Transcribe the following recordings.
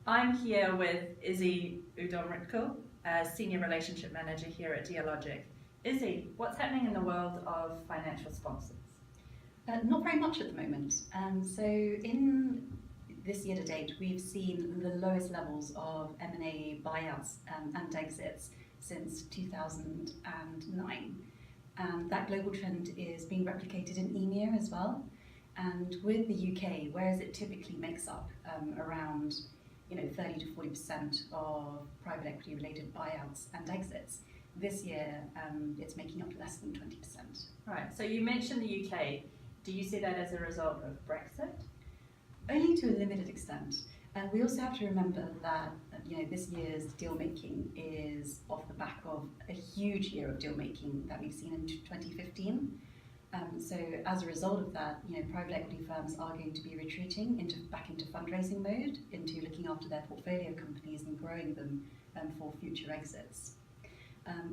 I'm here with Izzy Udomritko, Senior Relationship Manager here at Dealogic. Izzy, what's happening in the world of financial sponsors? Not very much at the moment. So in this year to date, we've seen the lowest levels of M&A buyouts and exits since 2009. And that global trend is being replicated in EMEA as well. And with the UK, whereas it typically makes up around 30 to 40% of private equity related buyouts and exits, this year it's making up less than 20%. Right, so you mentioned the UK. Do you see that as a result of Brexit? Only to a limited extent. We also have to remember that this year's deal making is off the back of a huge year of deal making that we've seen in 2015. So as a result of that, private equity firms are going to be retreating back into fundraising mode, into looking after their portfolio companies and growing them for future exits.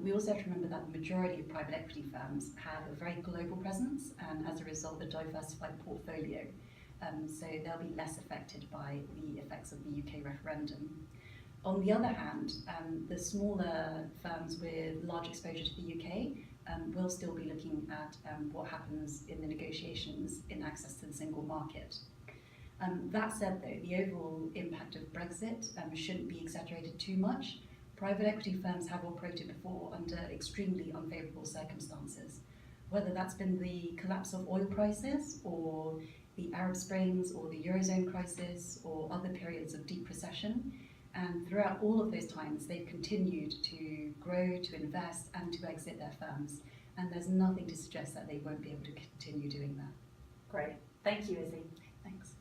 We also have to remember that the majority of private equity firms have a very global presence and as a result a diversified portfolio. So they'll be less affected by the effects of the UK referendum. On the other hand, the smaller firms with large exposure to the UK will still be looking at what happens in the negotiations in access to the single market. That said though, the overall impact of Brexit shouldn't be exaggerated too much. Private equity firms have operated before under extremely unfavourable circumstances, whether that's been the collapse of oil prices or the Arab Springs or the Eurozone crisis or other periods of deep recession. And throughout all of those times, they've continued to grow, to invest and to exit their firms. And there's nothing to suggest that they won't be able to continue doing that. Great. Thank you, Izzy. Thanks.